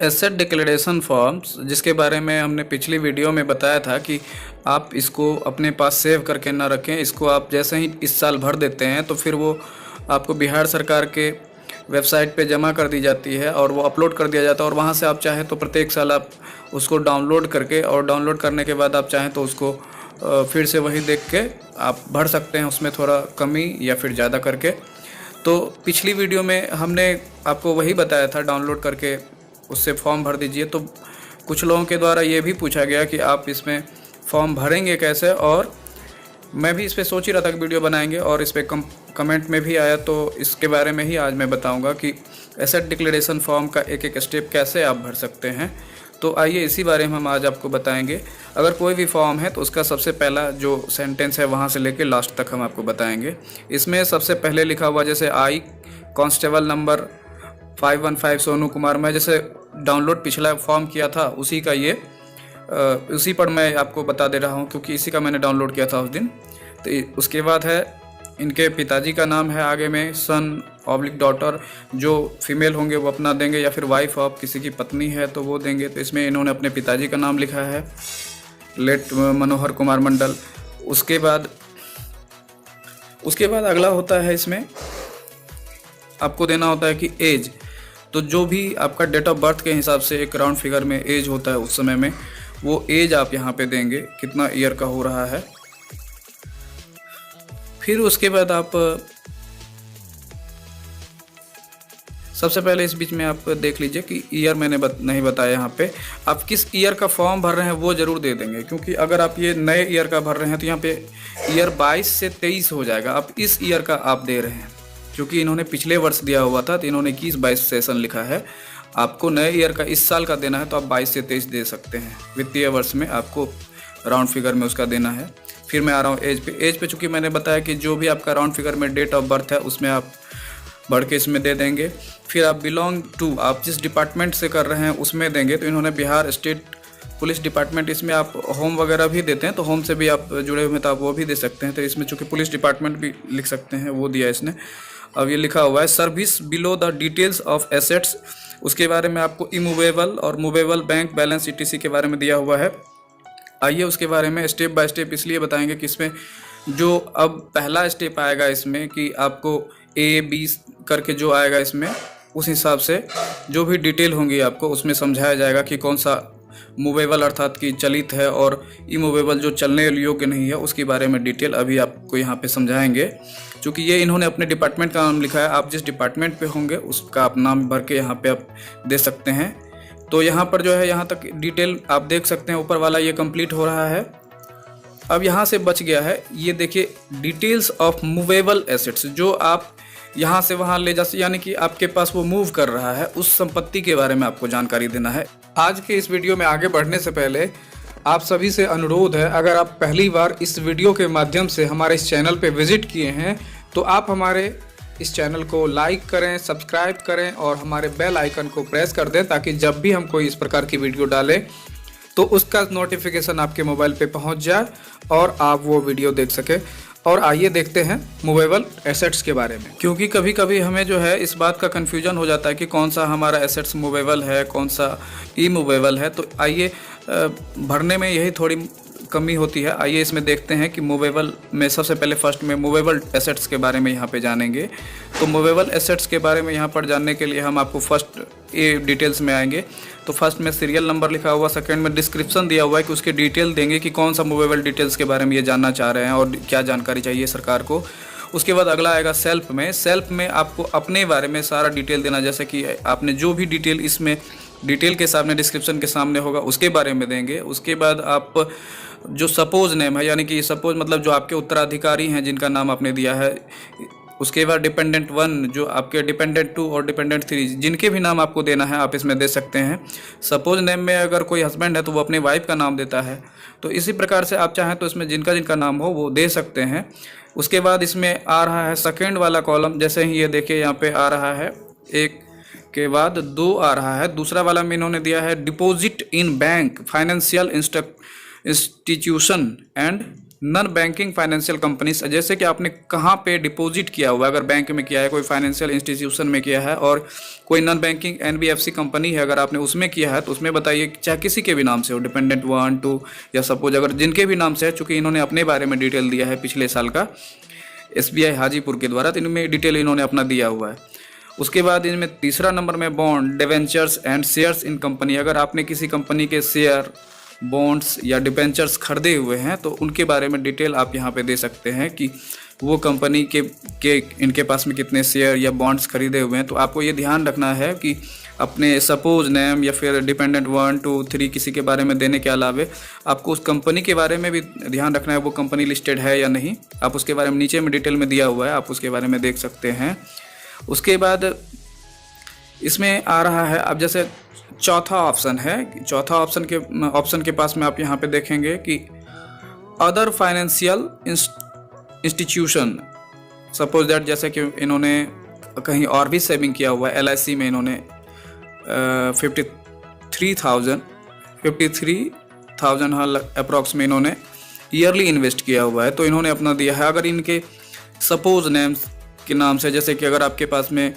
Asset declaration forms, जिसके बारे में हमने पिछली वीडियो में बताया था कि आप इसको अपने पास सेव करके ना रखें। इसको आप जैसे ही इस साल भर देते हैं तो फिर वो आपको बिहार सरकार के वेबसाइट पे जमा कर दी जाती है और वो अपलोड कर दिया जाता है, और वहाँ से आप चाहें तो प्रत्येक साल आप उसको डाउनलोड करके, और डाउनलोड करने के बाद आप चाहें तो उसको फिर से वही देख के आप भर सकते हैं, उसमें थोड़ा कमी या फिर ज़्यादा करके। तो पिछली वीडियो में हमने आपको वही बताया था, डाउनलोड करके उससे फॉर्म भर दीजिए। तो कुछ लोगों के द्वारा ये भी पूछा गया कि आप इसमें फॉर्म भरेंगे कैसे, और मैं भी इस पर सोच ही रहा था कि वीडियो बनाएंगे, और इस पर कमेंट में भी आया, तो इसके बारे में ही आज मैं बताऊंगा कि एसेट डिक्लेरेशन फॉर्म का एक एक स्टेप कैसे आप भर सकते हैं। तो आइए इसी बारे में हम आज आपको बताएंगे। अगर कोई भी फॉर्म है तो उसका सबसे पहला जो सेंटेंस है वहाँ से लेकर लास्ट तक हम आपको बताएंगे। इसमें सबसे पहले लिखा हुआ जैसे आई कांस्टेबल नंबर 515 सोनू कुमार, मैं जैसे डाउनलोड पिछला फॉर्म किया था उसी का ये उसी पर मैं आपको बता दे रहा हूँ, क्योंकि इसी का मैंने डाउनलोड किया था उस दिन। तो उसके बाद है इनके पिताजी का नाम है आगे में सन ऑब्लिक डॉटर, जो फीमेल होंगे वो अपना देंगे, या फिर वाइफ ऑफ किसी की पत्नी है तो वो देंगे। तो इसमें इन्होंने अपने पिताजी का नाम लिखा है, लेट मनोहर कुमार मंडल। उसके बाद अगला होता है, इसमें आपको देना होता है कि एज। तो जो भी आपका डेट ऑफ बर्थ के हिसाब से एक राउंड फिगर में एज होता है उस समय में, वो एज आप यहाँ पे देंगे कितना ईयर का हो रहा है। फिर उसके बाद आप सबसे पहले इस बीच में आप देख लीजिए कि ईयर मैंने नहीं बताया, यहाँ पे आप किस ईयर का फॉर्म भर रहे हैं वो ज़रूर दे देंगे, क्योंकि अगर आप ये नए ईयर का भर रहे हैं तो यहाँ पे ईयर 22 से 23 हो जाएगा। आप इस ईयर का आप दे रहे हैं, क्योंकि इन्होंने पिछले वर्ष दिया हुआ था तो इन्होंने 21-22 सेशन लिखा है। आपको नए ईयर का इस साल का देना है तो आप 22 से 23 दे सकते हैं। वित्तीय वर्ष में आपको राउंड फिगर में उसका देना है। फिर मैं आ रहा हूँ एज पे चूँकि मैंने बताया कि जो भी आपका राउंड फिगर में डेट ऑफ बर्थ है उसमें आप बढ़ के इसमें दे देंगे। फिर आप बिलोंग टू, आप जिस डिपार्टमेंट से कर रहे हैं उसमें देंगे। तो इन्होंने बिहार स्टेट पुलिस डिपार्टमेंट, इसमें आप होम वगैरह भी देते हैं तो होम से भी आप जुड़े हुए हैं तो आप वो भी दे सकते हैं। तो इसमें चूँकि पुलिस डिपार्टमेंट भी लिख सकते हैं, वो दिया इसने। अब ये लिखा हुआ है service below the details of assets, उसके बारे में आपको इमूवेबल और मूवेबल बैंक बैलेंस ETC के बारे में दिया हुआ है। आइए उसके बारे में स्टेप बाय स्टेप इसलिए बताएंगे कि इसमें जो अब पहला स्टेप आएगा इसमें कि आपको A, B करके जो आएगा इसमें, उस हिसाब से जो भी डिटेल होंगी आपको उसमें समझाया जाएगा कि कौन सा मूवेबल अर्थात कि चलित है, और इमूवेबल जो चलने योग्य नहीं है उसके बारे में डिटेल अभी आपको यहाँ पे समझाएंगे। क्योंकि ये इन्होंने अपने डिपार्टमेंट का नाम लिखा है, आप जिस डिपार्टमेंट पे होंगे उसका आप नाम भर के यहाँ पे आप दे सकते हैं। तो यहाँ पर जो है यहाँ तक डिटेल आप देख सकते हैं, ऊपर वाला ये कंप्लीट हो रहा है। अब यहाँ से बच गया है, ये देखिए डिटेल्स ऑफ मूवेबल एसेट्स, जो आप यहाँ से वहाँ ले जा सकते, यानी कि आपके पास वो मूव कर रहा है, उस संपत्ति के बारे में आपको जानकारी देना है। आज के इस वीडियो में आगे बढ़ने से पहले आप सभी से अनुरोध है, अगर आप पहली बार इस वीडियो के माध्यम से हमारे इस चैनल पे विजिट किए हैं तो आप हमारे इस चैनल को लाइक करें, सब्सक्राइब करें और हमारे बेल आइकन को प्रेस कर दें, ताकि जब भी हम कोई इस प्रकार की वीडियो डालें तो उसका नोटिफिकेशन आपके मोबाइल पे पहुंच जाए और आप वो वीडियो देख सकें। और आइए देखते हैं मूवेबल एसेट्स के बारे में, क्योंकि कभी कभी हमें जो है इस बात का कन्फ्यूजन हो जाता है कि कौन सा हमारा एसेट्स मूवेबल है, कौन सा इमूवेबल है। तो आइए भरने में यही थोड़ी कमी होती है। आइए इसमें देखते हैं कि मूवेबल में सबसे पहले फर्स्ट में मूवेबल एसेट्स के बारे में यहाँ पे जानेंगे। तो मूवेबल एसेट्स के बारे में यहाँ पर जानने के लिए हम आपको फर्स्ट ये डिटेल्स में आएंगे। तो फर्स्ट में सीरियल नंबर लिखा हुआ, सेकंड में डिस्क्रिप्शन दिया हुआ है कि उसके डिटेल देंगे कि कौन सा मूवेबल डिटेल्स के बारे में ये जानना चाह रहे हैं और क्या जानकारी चाहिए सरकार को। उसके बाद अगला आएगा सेल्फ में। सेल्फ में आपको अपने बारे में सारा डिटेल देना, जैसे कि आपने जो भी डिटेल इसमें डिटेल के सामने डिस्क्रिप्शन के सामने होगा उसके बारे में देंगे। उसके बाद आप जो सपोज नेम है, यानी कि सपोज मतलब जो आपके उत्तराधिकारी हैं जिनका नाम आपने दिया है। उसके बाद डिपेंडेंट 1, जो आपके डिपेंडेंट 2 और डिपेंडेंट 3 जिनके भी नाम आपको देना है आप इसमें दे सकते हैं। सपोज नेम में अगर कोई हस्बैंड है तो वो अपने वाइफ का नाम देता है। तो इसी प्रकार से आप चाहें तो इसमें जिनका जिनका नाम हो वो दे सकते हैं। उसके बाद इसमें आ रहा है सेकेंड वाला कॉलम, जैसे ही ये देखिए यहाँ पे आ रहा है, एक के बाद 2 आ रहा है। दूसरा वाला में इन्होंने दिया है deposit in bank, financial institution and non banking financial companies, जैसे कि आपने कहाँ पे डिपॉजिट किया हुआ है, अगर बैंक में किया है, कोई फाइनेंशियल इंस्टीट्यूशन में किया है, और कोई नॉन बैंकिंग एनबीएफसी कंपनी है अगर आपने उसमें किया है, तो उसमें बताइए, चाहे किसी के भी नाम से हो, डिपेंडेंट 1 2, या सपोज अगर जिनके भी नाम से है, चूँकि इन्होंने अपने बारे में डिटेल दिया है पिछले साल का एसबीआई हाजीपुर के द्वारा, तो इनमें डिटेल इन्होंने अपना दिया हुआ है। उसके बाद इनमें तीसरा नंबर में bond, debentures and shares in company, अगर आपने किसी कंपनी के शेयर, बॉन्ड्स या डिबेंचर्स खरीदे हुए हैं तो उनके बारे में डिटेल आप यहाँ पे दे सकते हैं कि वो कंपनी के इनके पास में कितने शेयर या बॉन्ड्स खरीदे हुए हैं। तो आपको ये ध्यान रखना है कि अपने सपोज नेम या फिर डिपेंडेंट 1 2 3 किसी के बारे में देने के अलावे आपको उस कंपनी के बारे में भी ध्यान रखना है, वो कंपनी लिस्टेड है या नहीं। आप उसके बारे में नीचे में डिटेल में दिया हुआ है, आप उसके बारे में देख सकते हैं। उसके बाद इसमें आ रहा है, अब जैसे चौथा ऑप्शन है, चौथा ऑप्शन के पास में आप यहाँ पे देखेंगे कि other financial institution, suppose that जैसे कि इन्होंने कहीं और भी सेविंग किया हुआ है, LIC में इन्होंने 53,000 अप्रॉक्स में इन्होंने ईयरली इन्वेस्ट किया हुआ है, तो इन्होंने अपना दिया है। अगर इनके सपोज नेम्स के नाम से, जैसे कि अगर आपके पास में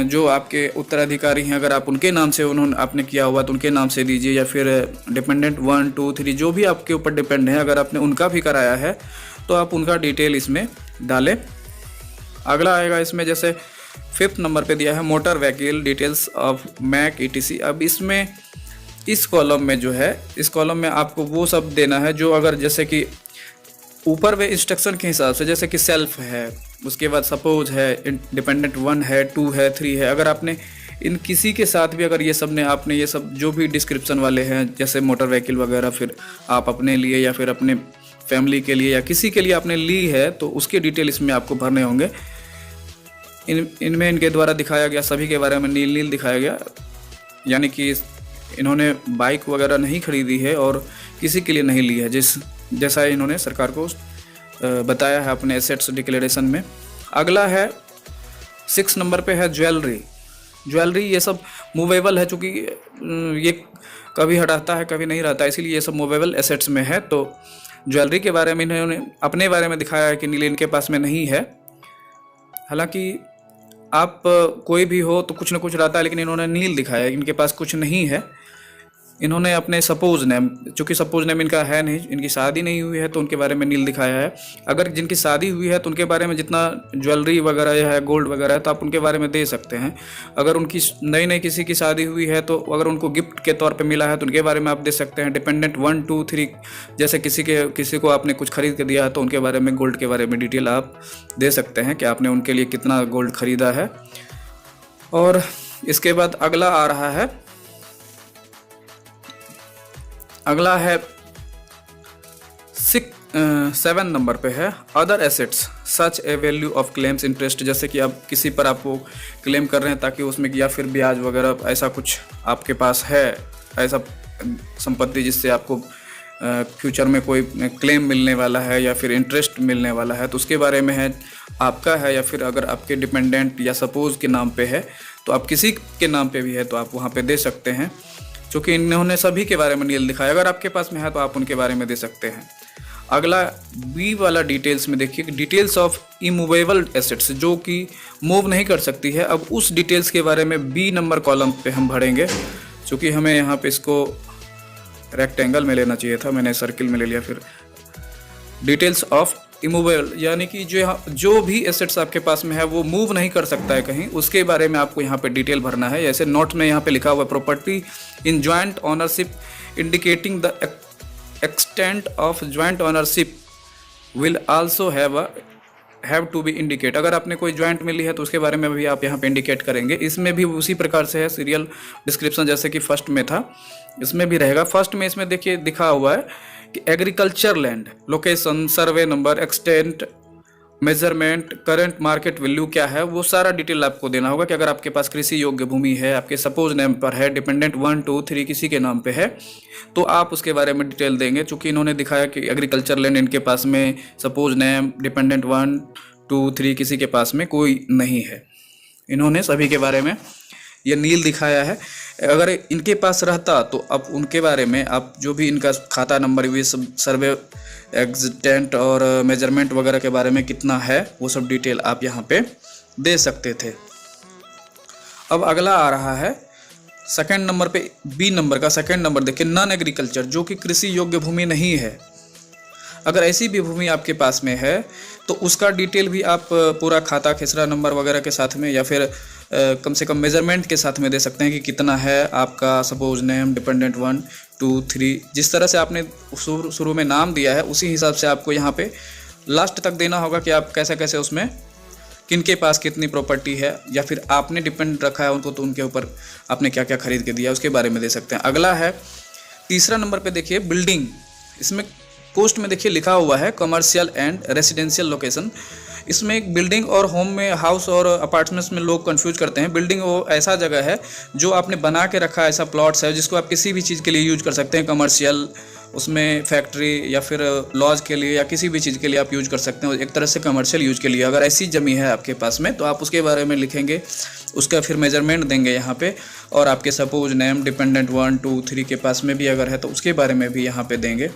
जो आपके उत्तराधिकारी हैं, अगर आप उनके नाम से उन्होंने आपने किया हुआ तो उनके नाम से दीजिए, या फिर डिपेंडेंट 1 2 3 जो भी आपके ऊपर डिपेंड है, अगर आपने उनका भी कराया है तो आप उनका डिटेल इसमें डालें। अगला आएगा इसमें, जैसे 5th नंबर पे दिया है motor vehicle details of make ETC। अब इसमें इस कॉलम में जो है, इस कॉलम में आपको वो सब देना है जो अगर जैसे कि ऊपर वे इंस्ट्रक्शन के हिसाब से, जैसे कि सेल्फ है, उसके बाद सपोज है, डिपेंडेंट 1 है, 2 है, 3 है, अगर आपने इन किसी के साथ भी अगर ये सब ने आपने ये सब जो भी डिस्क्रिप्शन वाले हैं, जैसे मोटर व्हीकल वगैरह, फिर आप अपने लिए या फिर अपने फैमिली के लिए या किसी के लिए आपने ली है तो उसके डिटेल इसमें आपको भरने होंगे। इनमें इनके द्वारा दिखाया गया सभी के बारे में नील नील दिखाया गया, यानी कि इन्होंने बाइक वगैरह नहीं खरीदी है और किसी के लिए नहीं ली है, जैसा इन्होंने सरकार को बताया है अपने एसेट्स डिक्लेरेशन में। अगला है 6 नंबर पे है ज्वेलरी। ये सब मूवेबल है, चूँकि ये कभी हटाता है कभी नहीं रहता, इसीलिए ये सब मूवेबल एसेट्स में है। तो ज्वेलरी के बारे में इन्होंने अपने बारे में दिखाया है कि नील इनके पास में नहीं है। हालांकि आप कोई भी हो तो कुछ ना कुछ रहता है, लेकिन इन्होंने नील दिखाया है, इनके पास कुछ नहीं है। इन्होंने अपने सपोज नेम, चूँकि सपोज नेम इनका है नहीं, इनकी शादी नहीं हुई है तो उनके बारे में नील दिखाया है। अगर जिनकी शादी हुई है तो उनके बारे में जितना ज्वेलरी वगैरह है, गोल्ड वगैरह है, तो आप उनके बारे में दे सकते हैं। अगर उनकी नई किसी की शादी हुई है तो अगर उनको गिफ्ट के तौर पे मिला है तो उनके बारे में आप दे सकते हैं। डिपेंडेंट 1 2 3 जैसे किसी को आपने कुछ खरीद के दिया है तो उनके बारे में, गोल्ड के बारे में डिटेल आप दे सकते हैं कि आपने उनके लिए कितना गोल्ड खरीदा है। और इसके बाद अगला है 7 नंबर पे है other assets such A value of claims interest. जैसे कि आप किसी पर आपको क्लेम कर रहे हैं ताकि उसमें या फिर ब्याज वगैरह ऐसा कुछ आपके पास है, ऐसा संपत्ति जिससे आपको फ्यूचर में कोई क्लेम मिलने वाला है या फिर इंटरेस्ट मिलने वाला है, तो उसके बारे में है, आपका है, या फिर अगर आपके डिपेंडेंट या सपोज के नाम पे है तो आप किसी के नाम पे भी है तो आप वहाँ पे दे सकते हैं। चूँकि इन्होंने सभी के बारे में नील दिखाया, अगर आपके पास में है तो आप उनके बारे में दे सकते हैं। अगला बी वाला डिटेल्स में देखिए, डिटेल्स ऑफ इमूवेबल एसेट्स, जो कि मूव नहीं कर सकती है। अब उस डिटेल्स के बारे में बी नंबर कॉलम पे हम भरेंगे। चूँकि हमें यहाँ पे इसको रेक्टेंगल में लेना चाहिए था, मैंने सर्किल में ले लिया। फिर डिटेल्स ऑफ इमूवेबल, यानी कि जो भी एसेट्स आपके पास में है वो मूव नहीं कर सकता है कहीं, उसके बारे में आपको यहाँ पे डिटेल भरना है। जैसे नोट में यहाँ पे लिखा हुआ property in joint ownership indicating the extent of joint ownership will also have to be indicate. अगर आपने कोई ज्वाइंट में ली है तो उसके बारे में भी आप यहाँ पे इंडिकेट करेंगे। इसमें भी उसी प्रकार से है सीरियल डिस्क्रिप्शन, जैसे कि फर्स्ट में था, इसमें भी रहेगा। फर्स्ट में इसमें देखिए दिखा हुआ है कि agriculture land, location, survey number, extent, measurement, current market value क्या है, वो सारा डिटेल आपको देना होगा। कि अगर आपके पास कृषि योग्य भूमि है, आपके सपोज नेम पर है, डिपेंडेंट 1 2 3 किसी के नाम पे है, तो आप उसके बारे में डिटेल देंगे। चूँकि इन्होंने दिखाया कि एग्रीकल्चर लैंड इनके पास में, सपोज नेम, डिपेंडेंट 1 2 3 किसी के पास में कोई नहीं है, इन्होंने सभी के बारे में ये नील दिखाया है। अगर इनके पास रहता तो अब उनके बारे में आप जो भी इनका खाता नंबर, ये सब सर्वे एग्जिटेंट और मेजरमेंट वगैरह के बारे में कितना है वो सब डिटेल आप यहाँ पे दे सकते थे। अब अगला आ रहा है सेकंड नंबर पे, बी नंबर का सेकंड नंबर देखिए, नॉन एग्रीकल्चर, जो कि कृषि योग्य भूमि नहीं है। अगर ऐसी भी भूमि आपके पास में है तो उसका डिटेल भी आप पूरा खाता खेसरा नंबर वगैरह के साथ में या फिर कम से कम मेजरमेंट के साथ में दे सकते हैं कि कितना है आपका, सपोज नेम, डिपेंडेंट 1 2 3, जिस तरह से आपने शुरू में नाम दिया है उसी हिसाब से आपको यहाँ पे लास्ट तक देना होगा कि आप कैसे कैसे उसमें किनके पास कितनी प्रॉपर्टी है, या फिर आपने डिपेंड रखा है उनको तो उनके ऊपर आपने क्या क्या खरीद के दिया उसके बारे में दे सकते हैं। अगला है तीसरा नंबर पे देखिए बिल्डिंग, इसमें पोस्ट में देखिए लिखा हुआ है कमर्शियल एंड रेसिडेंशियल लोकेशन। इसमें एक बिल्डिंग और होम में, हाउस और अपार्टमेंट्स में लोग कंफ्यूज करते हैं। बिल्डिंग वो ऐसा जगह है जो आपने बना के रखा है, ऐसा प्लॉट्स है जिसको आप किसी भी चीज़ के लिए यूज कर सकते हैं। कमर्शियल, उसमें फैक्ट्री या फिर लॉज के लिए या किसी भी चीज़ के लिए आप यूज कर सकते हैं, एक तरह से कमर्शियल यूज के लिए। अगर ऐसी ज़मीन है आपके पास में तो आप उसके बारे में लिखेंगे, उसका फिर मेजरमेंट देंगे यहाँ पे, और आपके सपोज नेम, डिपेंडेंट 1 2 3 के पास में भी अगर है तो उसके बारे में भी यहाँ पे देंगे।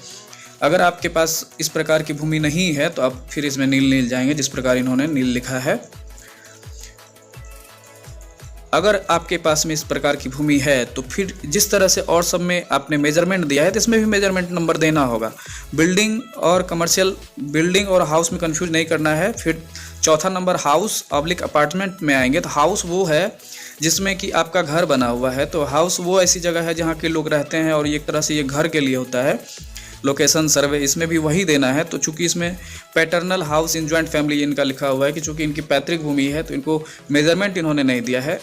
अगर आपके पास इस प्रकार की भूमि नहीं है तो आप फिर इसमें नील नील जाएंगे, जिस प्रकार इन्होंने नील लिखा है। अगर आपके पास में इस प्रकार की भूमि है तो फिर जिस तरह से और सब में आपने मेजरमेंट दिया है तो इसमें भी मेजरमेंट नंबर देना होगा। बिल्डिंग और कमर्शियल, बिल्डिंग और हाउस में कंफ्यूज नहीं करना है। फिर चौथा नंबर हाउस ऑब्लिक अपार्टमेंट में आएंगे तो हाउस वो है जिसमें कि आपका घर बना हुआ है। तो हाउस वो ऐसी जगह है जहाँ के लोग रहते हैं और एक तरह से ये घर के लिए होता है। लोकेशन सर्वे इसमें भी वही देना है। तो चूंकि इसमें paternal house in joint family इनका लिखा हुआ है कि चूंकि इनकी पैतृक भूमि है तो इनको मेजरमेंट इन्होंने नहीं दिया है।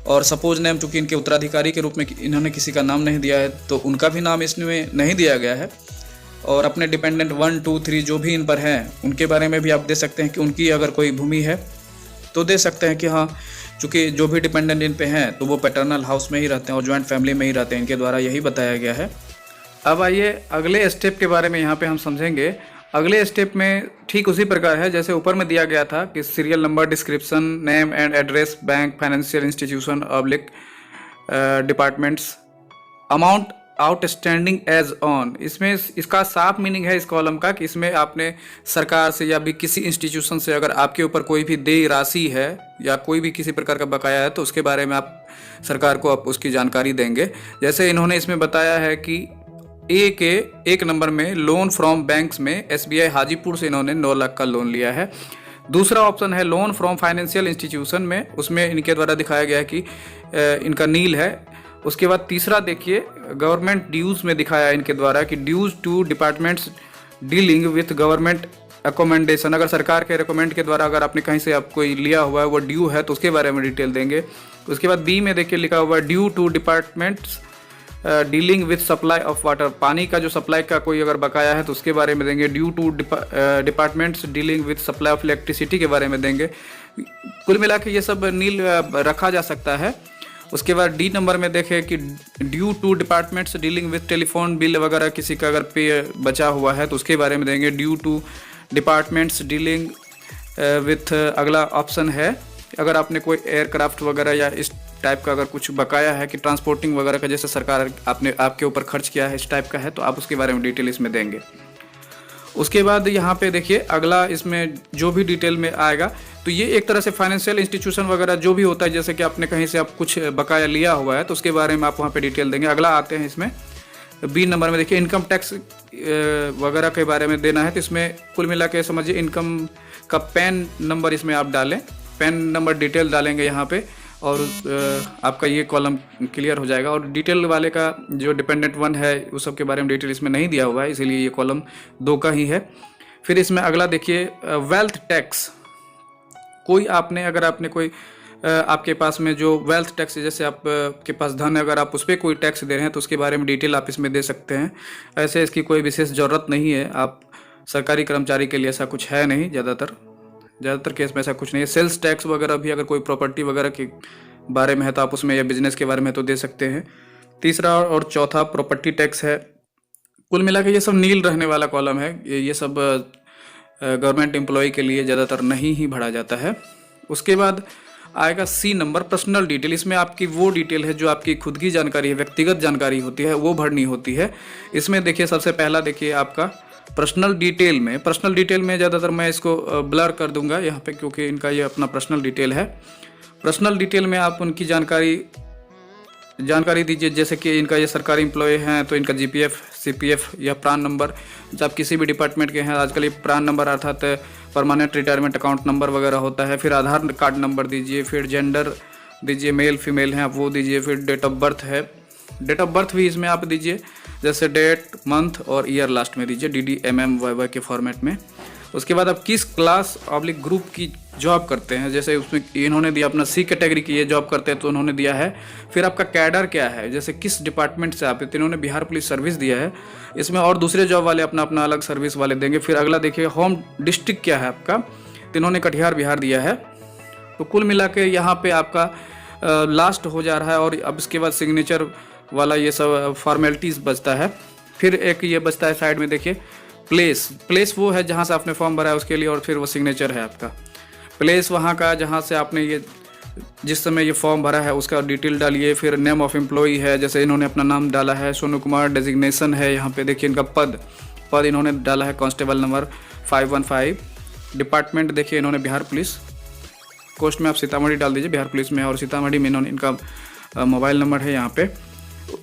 और सपोज नेम, चूंकि इनके उत्तराधिकारी के रूप में इन्होंने किसी का नाम नहीं दिया है तो उनका भी नाम इसमें नहीं दिया गया है। और अपने डिपेंडेंट 1 2 3 जो भी इन पर हैं उनके बारे में भी आप दे सकते हैं कि उनकी अगर कोई भूमि है तो दे सकते हैं कि हाँ, चूँकि जो भी डिपेंडेंट इन पे हैं तो वो पैटर्नल हाउस में ही रहते हैं और जॉइंट फैमिली में ही रहते हैं, इनके द्वारा यही बताया गया है। अब आइए अगले स्टेप के बारे में यहाँ पे हम समझेंगे। अगले स्टेप में ठीक उसी प्रकार है जैसे ऊपर में दिया गया था कि serial number, description, name and address, bank, financial institution oblique departments, amount outstanding as on. इसमें इसका साफ मीनिंग है इस कॉलम का कि इसमें आपने सरकार से या भी किसी इंस्टीट्यूशन से अगर आपके ऊपर कोई भी देय राशि है या कोई भी किसी प्रकार का बकाया है तो उसके बारे में आप सरकार को आप उसकी जानकारी देंगे। जैसे इन्होंने इसमें बताया है कि ए के एक नंबर में लोन फ्रॉम बैंक्स में SBI हाजीपुर से इन्होंने 9 लाख का लोन लिया है। दूसरा ऑप्शन है लोन फ्रॉम फाइनेंशियल इंस्टीट्यूशन में, उसमें इनके द्वारा दिखाया गया है कि इनका नील है। उसके बाद तीसरा देखिए गवर्नमेंट ड्यूज़ में दिखाया है इनके द्वारा कि dues to departments dealing with government accommodation. अगर सरकार के रिकमेंड के द्वारा अगर आपने कहीं से आप कोई लिया हुआ है वो ड्यू है तो उसके बारे में डिटेल देंगे। उसके बाद बी में देखिए लिखा हुआ है due to departments dealing with supply of water. पानी का जो सप्लाई का कोई अगर बकाया है तो उसके बारे में देंगे। Due to departments dealing with supply of electricity के बारे में देंगे। कुल मिला के ये सब नील रखा जा सकता है। उसके बाद डी नंबर में देखें कि due to departments dealing with telephone bill वगैरह, किसी का अगर पे बचा हुआ है तो उसके बारे में देंगे। Due to departments dealing with, अगला ऑप्शन है अगर आपने कोई एयरक्राफ्ट वगैरह या इस टाइप का अगर कुछ बकाया है कि ट्रांसपोर्टिंग वगैरह का, जैसे सरकार आपने आपके ऊपर खर्च किया है इस टाइप का है तो आप उसके बारे में डिटेल इसमें देंगे। उसके बाद यहाँ पे देखिए अगला इसमें जो भी डिटेल में आएगा तो ये एक तरह से फाइनेंशियल इंस्टीट्यूशन वगैरह जो भी होता है, जैसे कि आपने कहीं से आप कुछ बकाया लिया हुआ है तो उसके बारे में आप वहाँ पे डिटेल देंगे। अगला आते हैं इसमें बी नंबर में देखिए इनकम टैक्स वगैरह के बारे में देना है। तो इसमें कुल मिला के समझिए इनकम का पैन नंबर इसमें आप डालें, पैन नंबर डिटेल डालेंगे यहाँ पे और आपका ये कॉलम क्लियर हो जाएगा। और डिटेल वाले का जो डिपेंडेंट 1 है उस सब के बारे में डिटेल इसमें नहीं दिया हुआ है, इसीलिए ये कॉलम 2 का ही है। फिर इसमें अगला देखिए वेल्थ टैक्स। कोई आपने अगर आपने कोई आपके पास में जो वेल्थ टैक्स, जैसे आप के पास धन है अगर आप उस पर कोई टैक्स दे रहे हैं तो उसके बारे में डिटेल आप इसमें दे सकते हैं। ऐसे इसकी कोई विशेष ज़रूरत नहीं है, आप सरकारी कर्मचारी के लिए ऐसा कुछ है नहीं, ज़्यादातर केस में ऐसा कुछ नहीं है। सेल्स टैक्स वगैरह भी अगर कोई प्रॉपर्टी वगैरह के बारे में है तो आप उसमें, या बिजनेस के बारे में तो दे सकते हैं। तीसरा और चौथा प्रॉपर्टी टैक्स है। कुल मिला के ये सब नील रहने वाला कॉलम है, ये सब गवर्नमेंट एम्प्लॉय के लिए ज़्यादातर नहीं ही भरा जाता है। उसके बाद आएगा सी नंबर पर्सनल डिटेल। इसमें आपकी वो डिटेल है जो आपकी खुद की जानकारी है, व्यक्तिगत जानकारी होती है, वो भरनी होती है। इसमें देखिए सबसे पहला देखिए आपका पर्सनल डिटेल में ज़्यादातर मैं इसको ब्लर कर दूंगा यहाँ पे, क्योंकि इनका ये अपना पर्सनल डिटेल है। पर्सनल डिटेल में आप उनकी जानकारी दीजिए, जैसे कि इनका ये सरकारी एम्प्लॉय हैं तो इनका जीपीएफ, सीपीएफ या प्रान नंबर, जब आप किसी भी डिपार्टमेंट के हैं आजकल ये प्रान नंबर अर्थात परमानेंट रिटायरमेंट अकाउंट नंबर वगैरह होता है। फिर आधार कार्ड नंबर दीजिए, फिर जेंडर दीजिए, मेल फीमेल हैं आप वो दीजिए, फिर डेट ऑफ बर्थ है, डेट ऑफ बर्थ भी इसमें आप दीजिए, जैसे डेट, मंथ और ईयर लास्ट में दीजिए DDMMYY के फॉर्मेट में। उसके बाद आप किस क्लास ऑब्लिक ग्रुप की जॉब करते हैं, जैसे उसमें इन्होंने दिया अपना C कैटेगरी की ये जॉब करते हैं तो उन्होंने दिया है। फिर आपका कैडर क्या है, जैसे किस डिपार्टमेंट से आप, तो इन्होंने बिहार पुलिस सर्विस दिया है इसमें, और दूसरे जॉब वाले अपना अपना अलग सर्विस वाले देंगे। फिर अगला देखिए होम डिस्ट्रिक्ट क्या है आपका, तो इन्होंने कटिहार बिहार दिया है। तो कुल मिला के यहाँ पे आपका लास्ट हो जा रहा है, और अब इसके बाद सिग्नेचर वाला ये सब फॉर्मेलिटीज़ बचता है। फिर एक ये बचता है साइड में देखिए प्लेस वो है जहाँ से आपने फॉर्म भरा है उसके लिए, और फिर वो सिग्नेचर है आपका। प्लेस वहाँ का जहाँ से आपने ये जिस समय ये फॉर्म भरा है उसका डिटेल डालिए। फिर नेम ऑफ एम्प्लॉई है, जैसे इन्होंने अपना नाम डाला है सोनू कुमार, डेजिग्नेशन है यहाँ पे देखिए इनका पद इन्होंने डाला है कांस्टेबल नंबर 515। डिपार्टमेंट देखिए इन्होंने बिहार पुलिस, पोस्ट में आप सीतामढ़ी डाल दीजिए बिहार पुलिस में, और सीतामढ़ी में इन्होंने इनका मोबाइल नंबर है यहाँ पे।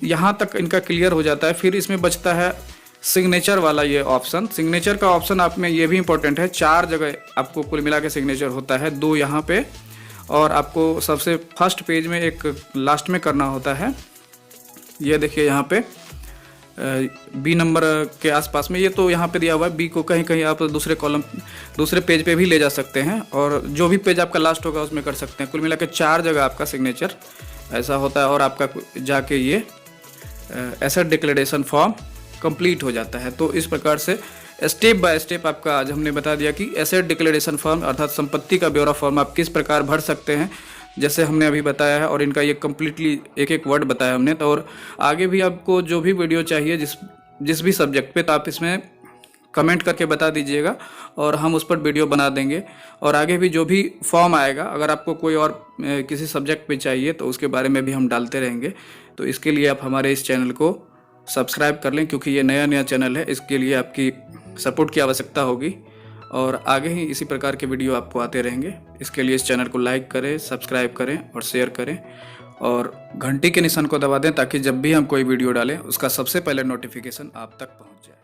यहाँ तक इनका क्लियर हो जाता है। फिर इसमें बचता है सिग्नेचर वाला ये ऑप्शन। सिग्नेचर का ऑप्शन आप में ये भी इंपॉर्टेंट है, 4 जगह आपको कुल मिला के सिग्नेचर होता है, 2 यहाँ पे और आपको सबसे फर्स्ट पेज में एक लास्ट में करना होता है। ये देखिए यहाँ पे बी नंबर के आसपास में, ये तो यहाँ पे दिया हुआ है, बी को कहीं कहीं आप दूसरे कॉलम दूसरे पेज पे भी ले जा सकते हैं, और जो भी पेज आपका लास्ट होगा उसमें कर सकते हैं। कुल मिला के 4 जगह आपका सिग्नेचर ऐसा होता है, और आपका जाके ये एसेट डिक्लेरेशन फॉर्म कंप्लीट हो जाता है। तो इस प्रकार से स्टेप बाय स्टेप आपका आज हमने बता दिया कि एसेट डिक्लेरेशन फॉर्म अर्थात संपत्ति का ब्यौरा फॉर्म आप किस प्रकार भर सकते हैं, जैसे हमने अभी बताया है, और इनका ये कम्प्लीटली एक एक वर्ड बताया हमने। तो और आगे भी आपको जो भी वीडियो चाहिए जिस भी सब्जेक्ट पे, तो आप इसमें कमेंट करके बता दीजिएगा और हम उस पर वीडियो बना देंगे। और आगे भी जो भी फॉर्म आएगा, अगर आपको कोई और किसी सब्जेक्ट पे चाहिए तो उसके बारे में भी हम डालते रहेंगे। तो इसके लिए आप हमारे इस चैनल को सब्सक्राइब कर लें, क्योंकि ये नया चैनल है, इसके लिए आपकी सपोर्ट की आवश्यकता होगी, और आगे ही इसी प्रकार के वीडियो आपको आते रहेंगे। इसके लिए इस चैनल को लाइक करें, सब्सक्राइब करें और शेयर करें, और घंटी के निशान को दबा दें ताकि जब भी हम कोई वीडियो डालें उसका सबसे पहले नोटिफिकेशन आप तक पहुंच जाए।